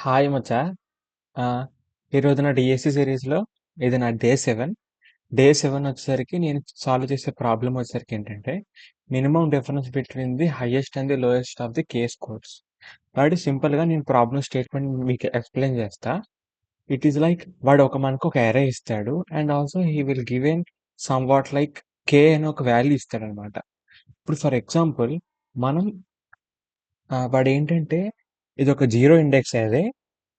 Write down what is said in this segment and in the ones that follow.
Hi మచ్చా. ఆహ్, ఈరోజు నా డీఎస్సీ సీరీస్‌లో ఇది నా డే 7. డే 7 వచ్చేసరికి నేను సాల్వ్ చేసే ప్రాబ్లమ్ వచ్చేసరికి ఏంటంటే, minimum difference between the highest and the lowest of the k scores. కాబట్టి సింపుల్‌గా నేను ప్రాబ్లమ్ స్టేట్‌మెంట్ మీకు ఎక్స్‌ప్లెయిన్ చేస్తా. ఇట్ ఈస్ లైక్ వాడు మనకు ఒక అర్రే ఇస్తాడు. And also he will given somewhat like k అని ఒక వాల్యూ ఇస్తాడనమాట. ఇప్పుడు ఫర్ ఎగ్జాంపుల్ మనం వాడేంటంటే ఇదొక జీరో ఇండెక్స్ అర్రే.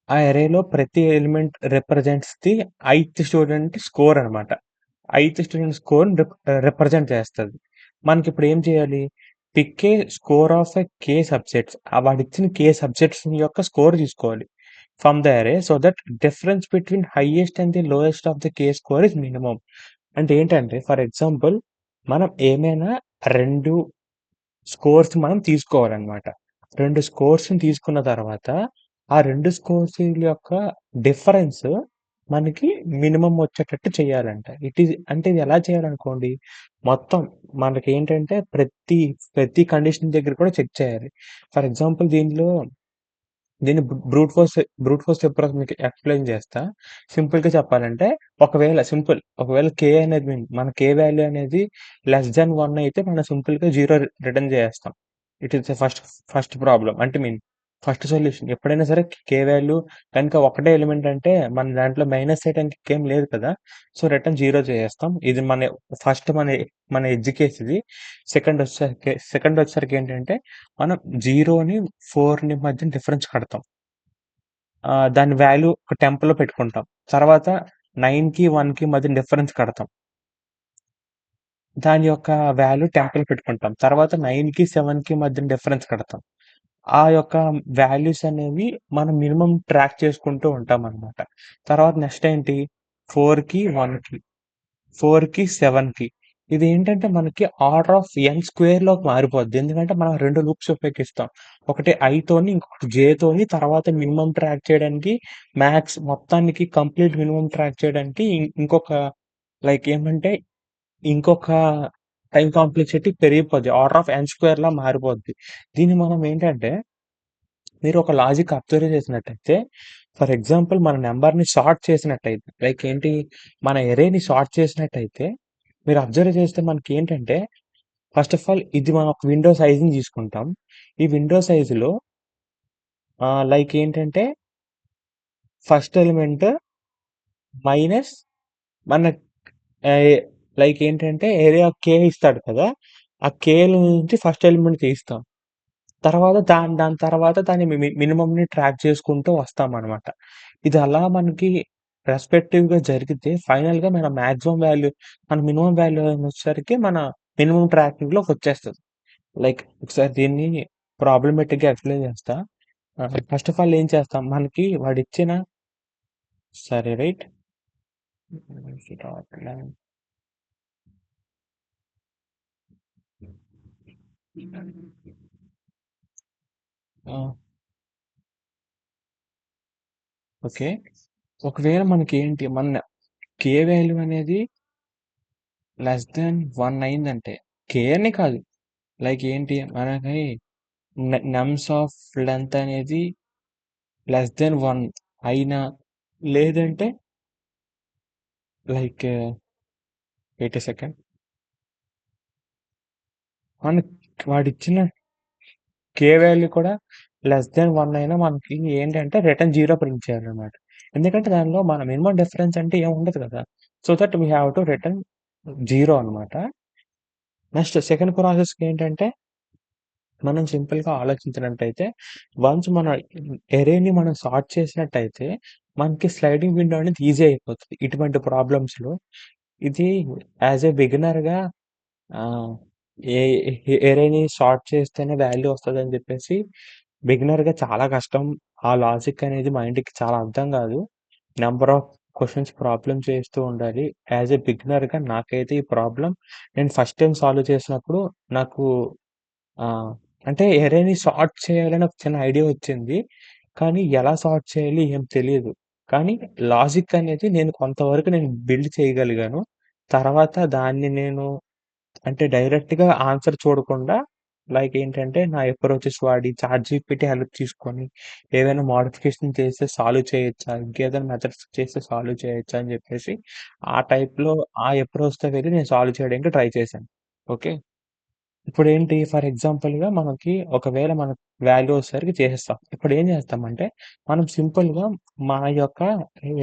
ఆ అర్రేలో ప్రతి element represents the student score అనమాట. స్టూడెంట్ స్కోర్‌ని రిప్రజెంట్ చేస్తది. మనకిప్పుడు ఏం చేయాలి? Pick a score of a k subsets. వాడిచ్చిన కే సబ్సెట్స్ యొక్క స్కోర్ తీసుకోవాలి. From the array so that difference between highest and the lowest of the k score is minimum. అంటే ఏంటంటే ఫర్ ఎగ్జాంపుల్ మనం ఏమైనా 2 స్కోర్స్ మనం తీసుకోవాలనమాట. 2 స్కోర్స్‌ని తీసుకున్న తర్వాత, ఆ 2 స్కోర్స్‌ల యొక్క డిఫరెన్స్ మనకి మినిమమ్ వచ్చేటట్టు చేయాలంట. అంటే ఇది ఎలా చేయాలనుకోండి, మొత్తం మనకేంటంటే ప్రతి కండిషన్ దగ్గర కూడా చెక్ చేయాలి. ఫర్ ఎగ్జాంపుల్ దీన్ని బ్రూట్ ఫోర్స్ ఎప్పుడో మీకు ఎక్స్‌ప్లెయిన్ చేస్తా. సింపుల్‌గా చెప్పాలంటే ఒకవేళ కే అనేది మన కే వాల్యూ అనేది లెస్ థాన్ 1 అయితే మనం సింపుల్‌గా 0 రిటర్న్ చేసేస్తాం. It is the first problem. అంటే ఫస్ట్ సొల్యూషన్. ఎప్పుడైనా సరే కే వాల్యూ కనుక ఒకటే ఎలిమెంట్ అంటే మన దాంట్లో మైనస్ చేయడానికి ఏం లేదు కదా! సో, రిటర్న్ 0 చేసేస్తాం. ఇది ఫస్ట్ మన ఎడ్జ్ కేస్ ఇది. సెకండ్ వచ్చేసరికి ఏంటంటే మనం 0ని 4ని మధ్య డిఫరెన్స్ కడతాం. దాని వాల్యూ ఒక టెంప్‌లో పెట్టుకుంటాం. తర్వాత 9కి, 1కి మధ్య డిఫరెన్స్ కడతాం. దాని యొక్క వాల్యూ టెంప్‌లో పెట్టుకుంటాం. తర్వాత 9కి, 7కి మధ్య డిఫరెన్స్ కడతాం. ఆ యొక్క వాల్యూస్ అనేవి మనం మినిమమ్ ట్రాక్ చేసుకుంటూ ఉంటామనమాట. తర్వాత నెక్స్ట్ ఏంటి 4కి, 1కి, 4కి, 7కి. ఇదేంటంటే మనకి ఆర్డర్ ఆఫ్ ఎన్ స్క్వేర్‌లోకి మారిపోద్ది. ఎందుకంటే మనం 2 లూప్స్ ఉపయోగిస్తాం. ఒకటి ఐతోని, ఇంకొకటి జేతోని తర్వాత మినిమమ్ ట్రాక్ చేయడానికి మొత్తానికి కంప్లీట్ మినిమమ్ ట్రాక్ చేయడానికి ఇంకొక లైక్ ఏమంటే ఇంకొక టైమ్ కాంప్లెక్సిటీ పెరిగిపోద్ది. ఆర్డర్ ఆఫ్ ఎన్ స్క్వేర్‌లా మారిపోద్ది. దీన్ని మనం ఏంటంటే మీరు ఒక లాజిక్ అబ్జర్వ్ చేసినట్టయితే ఫర్ ఎగ్జాంపుల్ మన నంబర్‌ని సార్ట్ చేసినట్టయితే లైక్ ఏంటి మన అర్రేని సార్ట్ చేసినట్టయితే మీరు అబ్జర్వ్ చేస్తే మనకేంటంటే ఫస్ట్ ఆఫ్ ఆల్ ఇది మనం ఒక విండో సైజ్‌ని తీసుకుంటాం. ఈ విండో సైజ్‌లో లైక్ ఏంటంటే ఫస్ట్ ఎలిమెంట్ మైనస్ మన ఆహ్, లైక్ ఏంటంటే ఏరియా కే ఇస్తాడు కదా! ఆ కేలో నుంచి ఫస్ట్ ఎలిమెంట్ తీస్తాం. తర్వాత దాని తర్వాత దాని మినిమమ్‌ని ట్రాక్ చేసుకుంటూ వస్తామనమాట. ఇది అలా మనకి రెస్పెక్టివ్‌గా జరిగితే ఫైనల్‌గా మన మాక్సిమం వాల్యూ మన మినిమమ్ వాల్యూ వచ్చేసరికి మన మినిమమ్ ట్రాకింగ్‌లోకొచ్చేస్తది. లైక్ ఒకసారి దీన్ని ప్రాబ్లమాటిక్‌గా ఎక్స్‌ప్లెయిన్ చేస్తా. ఫస్ట్ ఆఫ్ ఆల్ ఏం చేస్తాం మనకి వాడిచ్చిన సరే రైట్? ఆ! ఓకే. ఒకవేళ మనకేంటి కే వాల్యూ అనేది లెస్ థాన్ 1 అయిందంటే కే అనే కాదు. లైక్ ఏంటి మనకి నమ్స్ ఆఫ్ లెంత్ అనేది లెస్ థాన్ 1 అయినా లేదంటే లైక్ వెయిట్ ఎ సెకండ్. వాడిచ్చిన కే వాల్యూ కూడా లెస్ థాన్ 1 అయినా మనకి ఏంటంటే రిటర్న్ 0 ప్రింట్ చేయాలన్నమాట. ఎందుకంటే దానిలో మన మినిమమ్ డిఫరెన్స్ అంటే ఏమి ఉండదు కదా! So that we have to return 0 అన్నమాట. నెక్స్ట్ సెకండ్ ప్రాసెస్‌కి ఏంటంటే మనం సింపుల్‌గా ఆలోచించినట్టయితే వన్స్ మన మనం సార్ట్ చేసినట్టయితే మనకి స్లైడింగ్ విండో అనేది ఈజీ అయిపోతది. ఇటువంటి ప్రాబ్లమ్స్‌లో ఇది యాస్ ఎ బిగినర్‌గా ఆహ్, ఏ ఎరేని సార్ట్ చేస్తేనే వాల్యూ వస్తదని చెప్పేసి బిగినర్‌గా చాలా కష్టం. ఆ లాజిక్ అనేది మైండ్‌కి చాలా అర్థం కాదు. నంబర్ ఆఫ్ క్వెషన్స్ ప్రాబ్లమ్ చేస్తూ ఉండాలి. యాస్ ఎ బిగినర్‌గా నాకైతే ఈ ప్రాబ్లమ్ నేను ఫస్ట్ టైమ్ సాల్వ్ చేసినప్పుడు నాకు ఆ! అంటే ఎరేని సార్ట్ చేయాలని ఒక చిన్న ఐడియా వచ్చింది. కానీ ఎలా సార్ట్ చేయాలి ఏం తెలీదు. కానీ లాజిక్ అనేది నేను కొంతవరకు బిల్డ్ చేయగలిగాను. తర్వాత దాన్ని నేను అంటే డైరెక్ట్‌గా ఆన్సర్ చూడకుండా లైక్ ఏంటంటే, నా అప్రోచెస్ వాడి చాట్‌జీపీటీ హెల్ప్ తీసుకొని, ఏవైనా మోడిఫికేషన్ చేస్తే సాల్వ్ చేయొచ్చా? ఇంకేదైనా మెథడ్స్ చేస్తే సాల్వ్ చేయొచ్చా? అని జెప్పేసి, ఆ టైప్‌లో ఆ అప్రోచ్‌తో వెళ్లి నేను సాల్వ్ చేయడానికి ట్రై చేశాను. ఓకే. ఇప్పుడేంటి ఫర్ ఎగ్జాంపుల్‌గా మనకి ఒకవేళ మనకు వాల్యూ వచ్చేసరికి చేసేస్తాం. ఇప్పుడేం చేస్తామంటే, మనం సింపుల్‌గా మన యొక్క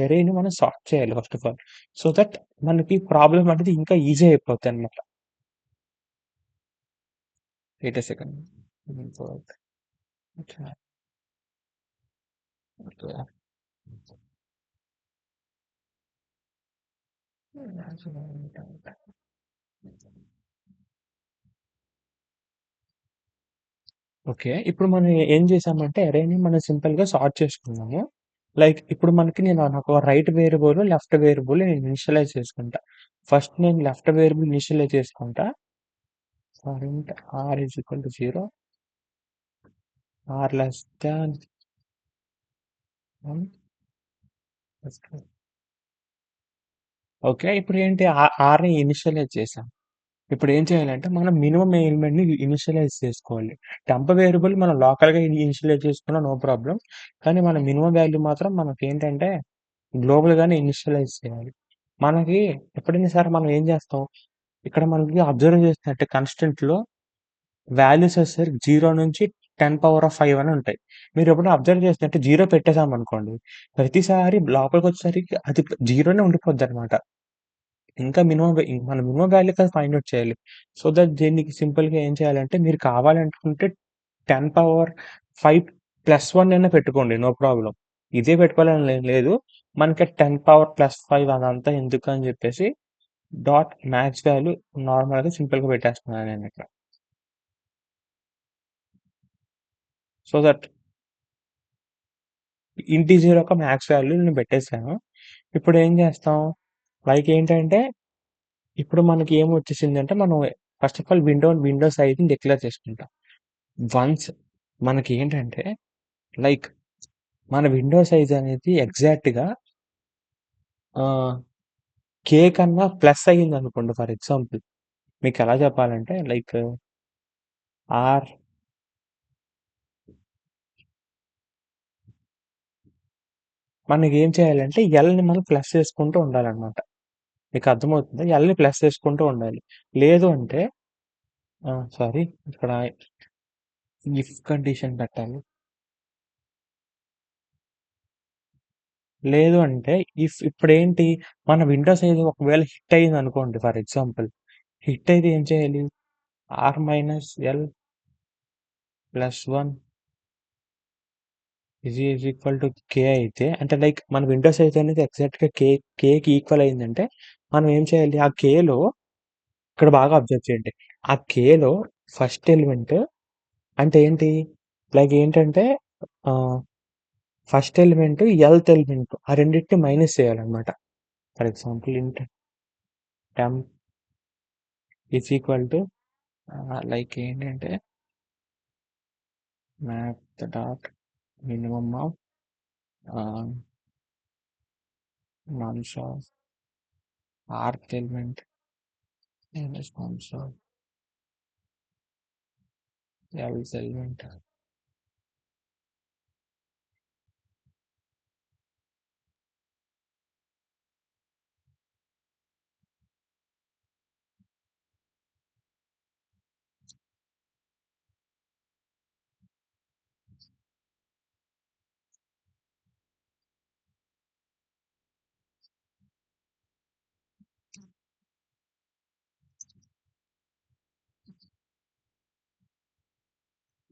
ఎరేని మనం సార్ట్ చేయాలి first of all. So that మనకి ప్రాబ్లమ్ అనేది ఇంకా ఈజీ అయిపోద్దనమాట. Wait a second. Import okay. Okay. ఇప్పుడు మనం ఏం చేసామంటే అరేని మనం సింపుల్‌గా సార్ట్ చేసుకున్నాము. లైక్ ఇప్పుడు నాకు రైట్ వేరియబుల్, లెఫ్ట్ వేరియబుల్ నేను ఇనిషియలైజ్ చేసుకుంటా. ఫస్ట్ నేను లెఫ్ట్ వేరియబుల్ ఇనిషియలైజ్ చేసుకుంటా. ఫార్ఇంట్ r 0, r less than 1. Okay. ఇప్పుడేంటి rని ఇనిషియలైజ్ చేసాం. ఇప్పుడేం చేయాలంటే మనం మినిమమ్ ఎలిమెంట్‌ని ఇనిషియలైజ్ చేసుకోవాలి. టెంప్ వేరియబుల్ మనం లోకల్‌గా ఇనిషియలైజ్ చేసుకున్నా నో ప్రాబ్లమ్. కానీ మన మినిమమ్ వాల్యూ మాత్రం మనకేంటంటే గ్లోబల్‌గానే ఇనిషియలైజ్ చేయాలి. మనకి ఎప్పుడైనా సరే మనం ఏం చేస్తాం, ఇక్కడ మనకి అబ్జర్వ్ చేసినట్టే కన్‌స్టెంట్‌లో వాల్యూస్ వచ్చేసరికి 0 నుంచి 10^5 అని ఉంటాయి. మీరెప్పుడైనా అబ్జర్వ్ చేసినట్టే 0 పెట్టేసామనుకోండి, ప్రతిసారి లోపలికొచ్చేసరికి అది 0నే ఉండిపోద్దనమాట. ఇంకా మన మినిమమ్ వాల్యూ కదా ఫైండ్ ఔట్ చేయాలి. సో దట్ దీనికి సింపుల్‌గా ఏం చేయాలంటే మీరు కావాలనుకుంటే 10^5 +1 అయినా పెట్టుకోండి. No problem. ఇదే పెట్టుకోవాలని ఏం లేదు. మనకి 10^5 అదంతా ఎందుకని జెప్పేసి డాట్ మాక్స్ వాల్యూ నార్మల్‌గా సింపుల్‌గా పెట్టేస్తున్నాను నేనిక్కడ. సో దట్ ఇంటిజర్ యొక్క మాక్స్ వాల్యూ నేను పెట్టేసాను. ఇప్పుడేం చేస్తాం, లైక్ ఏంటంటే ఇప్పుడు మనకి ఏమొచ్చేసిందంటే మనం ఫస్ట్ ఆఫ్ ఆల్ విండో సైజ్‌ని డిక్లేర్ చేసుకుంటాం. వన్స్ మనకేంటంటే లైక్ మన విండో సైజ్ అనేది ఎగ్జాక్ట్‌గా ఆహ్, కే కన్నా ప్లస్ అయ్యిందనుకోండి ఫర్ ఎగ్జాంపుల్. మీకెలా చెప్పాలంటే లైక్ ఆర్ మనకేం చేయాలంటే ఎల్‌ని మనం ప్లస్ చేసుకుంటూ ఉండాలనమాట. మీకు అర్థమవుతుందా? ఎల్‌ని ప్లస్ చేసుకుంటూ ఉండాలి. లేదు అంటే సారీ ఇక్కడ ఇఫ్ కండిషన్ పెట్టాలి. లేదు అంటే ఇప్పుడేంటి మన విండో సైజ్ ఒకవేళ హిట్ అయిందనుకోండి ఫర్ ఎగ్జాంపుల్. హిట్ అయితే ఏం చేయాలి? r-l +1 కే అయితే అంటే లైక్ మన విండో సైజ్ అనేది ఎగ్జాక్ట్‌గా కేకి ఈక్వల్ అయిందంటే మనం ఏం చేయాలి? ఆ కేలో ఇక్కడ బాగా అబ్జర్వ్ చేయండి. ఆ కేలో ఫస్ట్ ఎలిమెంట్ అంటే ఏంటి? లైక్ ఏంటంటే ఆహ్, ఫస్ట్ ఎలిమెంట్, ఎల్త్ ఎలిమెంట్ ఆ రెండిటిని మైనస్ చేయాలన్నమాట. For example int temp is equal to like ఏంటంటే math dot minimum of ah, nums of rth element minus nums of lth element.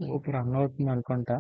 ఇప్పుడు రన్ అవుతుంది అనుకుంటా.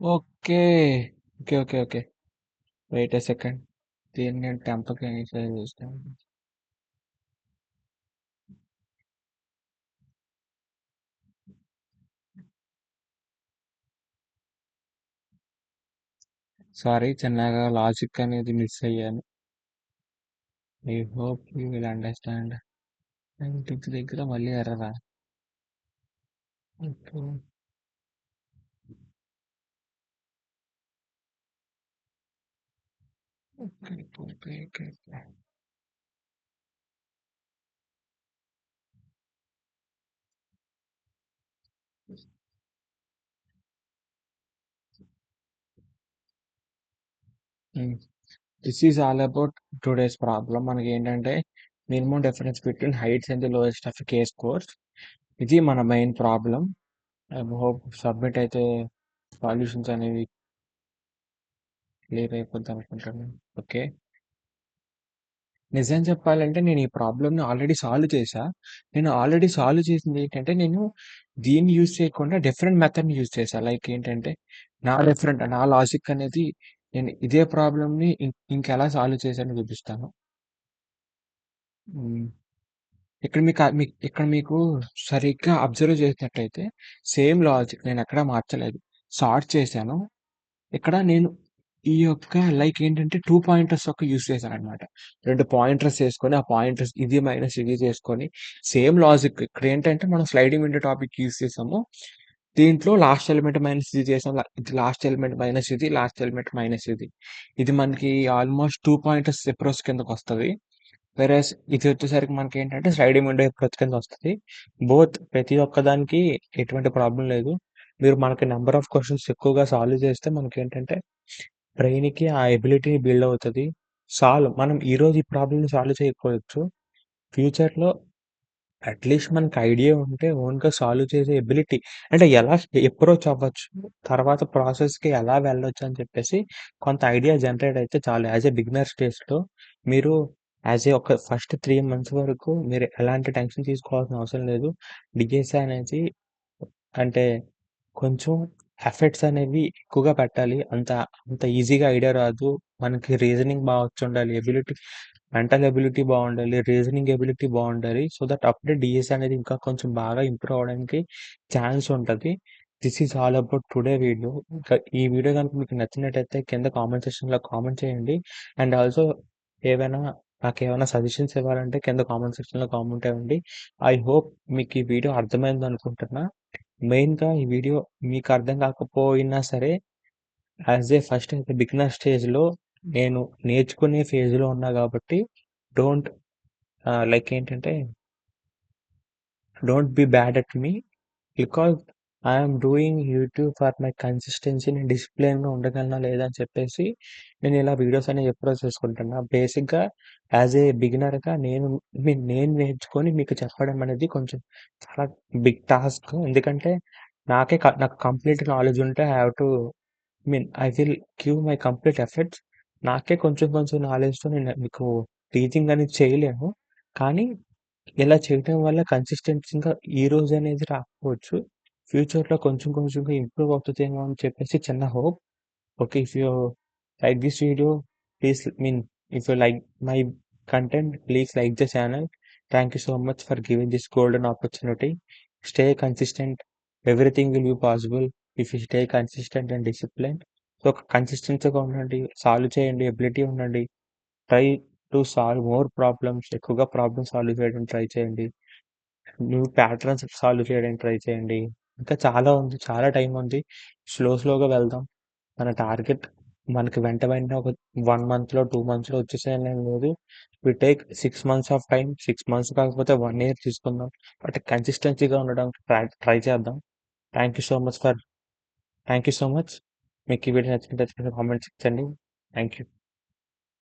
Okay. Okay. Okay. Okay. Wait a second. దీన్ని నేను టెంపర్‌కి initialize చేస్తాను. Sorry చిన్నగా logic అనేది మిస్ అయ్యాను. I hope you will understand. 90థ్ దగ్గర మళ్ళీ ఎర్రరా? Okay. Okay. Okay. Okay. Hmm. This is all about today's problem. మనకేంటంటే minimum difference between heights and the lowest of K scores. ఇది మన main problem. I hope submit అయితే solutions అనేవి clear అయిపోద్ది అనుకుంటాను. ఓకే. నిజం చెప్పాలంటే నేను ఈ ప్రాబ్లమ్‌ని ఆల్రెడీ సాల్వ్ చేశా. నేను ఆల్రెడీ సాల్వ్ చేసిందేంటంటే, నేను దీన్ని యూజ్ చేయకుండా డిఫరెంట్ మెథడ్‌ని యూజ్ చేశా. లైక్ ఏంటంటే, నా లాజిక్ అనేది నేను ఇదే ప్రాబ్లమ్‌ని ఇంకెలా సాల్వ్ చేశానో చూపిస్తాను. హ్మ్. ఇక్కడ మీకు సరిగ్గా అబ్జర్వ్ చేసినట్టయితే సేమ్ లాజిక్ నేనెక్కడా మార్చలేదు. సార్ట్ చేశాను. ఇక్కడ నేను ఈ యొక్క లైక్ ఏంటంటే 2 పాయింటర్స్ యూజ్ చేశాననమాట. 2 పాయింటర్స్ ఏసుకొని, ఆ పాయింటర్స్ ఇది మైనస్ ఇది చేసుకొని, సేమ్ లాజిక్ ఇక్కడేంటంటే మనం స్లైడింగ్ విండో టాపిక్ యూజ్ చేసాము. దీంట్లో లాస్ట్ ఎలిమెంట్ మైనస్ ఇది చేసాం. ఇది లాస్ట్ ఎలిమెంట్ మైనస్ ఇది, లాస్ట్ ఎలిమెంట్ మైనస్ ఇది. ఇది మనకి ఆల్మోస్ట్ 2 పాయింటర్స్ అప్రోచ్ కిందకొస్తది. వేరేస్ ఇది వచ్చేసరికి మనకేంటంటే స్లైడింగ్ విండో అప్రోచ్ కిందొస్తది. బోత్ ప్రతి ఒక్కదానికి ఎటువంటి ప్రాబ్లమ్ లేదు. మీరు మనకి నంబర్ ఆఫ్ క్వెషన్స్ ఎక్కువగా సాల్వ్ చేస్తే మనకేంటంటే బ్రెయిన్‌కి ఆ ఎబిలిటీ బిల్డ్ అవుతది. మనం ఈరోజు ఈ ప్రాబ్లమ్‌ని సాల్వ్ చేయకపోవచ్చు. ఫ్యూచర్‌లో అట్‌లీస్ట్ మనకి ఐడియా ఉంటే ఓన్‌గా సాల్వ్ చేసే ఎబిలిటీ అంటే ఎలా అప్రోచ్ అవ్వచ్చు, తర్వాత ప్రాసెస్‌కి ఎలా వెళ్ళొచ్చు అని చెప్పేసి కొంత ఐడియా జనరేట్ అయితే చాలు. యాస్ ఎ బిగినర్ స్టేజ్‌లో మీరు ఒక ఫస్ట్ 3 మంత్స్ వరకు మీరు ఎలాంటి టెన్షన్ తీసుకోవాల్సిన అవసరం లేదు. డిఎస్ఏ అనేది అంటే కొంచెం ఎఫర్ట్స్ అనేవి ఎక్కువగా పెట్టాలి. అంత ఈజీగా ఐడియా రాదు. మనకి రీజనింగ్ బా వచ్చుండాలి. మెంటల్ ఎబిలిటీ బావుండాలి. రీజనింగ్ ఎబిలిటీ బావుండాలి. సో దట్ అప్పుడే డీఎస్సీ అనేది ఇంకా కొంచెం బాగా ఇంప్రూవ్ అవ్వడానికి ఛాన్స్ ఉంటది. This is all about today video. ఇంకా ఈ వీడియో గనుక మీకు నచ్చినట్టయితే కింద కామెంట్ సెక్షన్‌లో కామెంట్ చేయండి. అండ్ ఆల్సో ఏవైనా నాకేమైనా సజెషన్స్ ఇవ్వాలంటే కింద కామెంట్ సెక్షన్‌లో కామెంట్ ఇవ్వండి. ఐ హోప్ మీకు ఈ వీడియో అర్థమైందనుకుంటున్నా. మెయిన్‌గా ఈ వీడియో మీకు అర్థం కాకపోయినా సరే, ఫస్ట్ బిగినర్ స్టేజ్‌లో నేను నేర్చుకునే ఫేజ్‌లో ఉన్నా కాబట్టి డోంట్ లైక్ ఏంటంటే don't be bad at me. Because I'm doing YouTube for my consistency. నేను డిసిప్లిన్‌గా ఉండగలనా లేదా అని చెప్పేసి నేను ఇలా వీడియోస్ అనేవి అప్రోచ్ చేసుకుంటున్నా. బేసిక్‌గా బిగినర్‌గా నేను నేర్చుకొని మీకు చెప్పడం అనేది కొంచెం చాలా బిగ్ టాస్క్. ఎందుకంటే నాకు కంప్లీట్ నాలెడ్జ్ ఉంటే I have to I will give my complete efforts. నాకే కొంచెం కొంచెం నాలెడ్జ్‌తో నేను మీకు టీచింగ్ అనేది చేయలేను. కానీ ఇలా చేయటం వల్ల కన్సిస్టెన్సీ‌గా ఈరోజనేది రాకపోవచ్చు. ఫ్యూచర్‌లో కొంచెం కొంచెంగా ఇంప్రూవ్ అవుతదేమో అని చెప్పేసి చిన్న hope. Okay. If you like this video, please if you like my content, please like the channel. Thank you so much for giving this golden opportunity. Stay consistent. Everything will be possible if you stay consistent and discipline. So, కన్సిస్టెన్సీ‌గా ఉండండి. Solve చేయండి. Ability ఉండండి. Try to solve more problems. ఎక్కువగా problems solve చేయడానికి try చేయండి. New patterns solve చేయడానికి try చేయండి. ఇంకా చాలా ఉంది. చాలా టైం ఉంది. స్లోగా వెళ్దాం. మన టార్గెట్ మనకి వెంటనే ఒక 1 మంత్‌లో, 2 మంత్స్‌లో వచ్చేసేయాలని లేదు. We take 6 months of time. 6 months కాకపోతే 1 ఇయర్ తీసుకుందాం. బట్ కన్సిస్టెన్సీగా ఉండడానికి ట్రై చేద్దాం. Thank you so much for thank you so much. మీకు ఈ వీడియో నచ్చినట్లయితే కామెంట్స్ ఇచ్చండి. Thank you.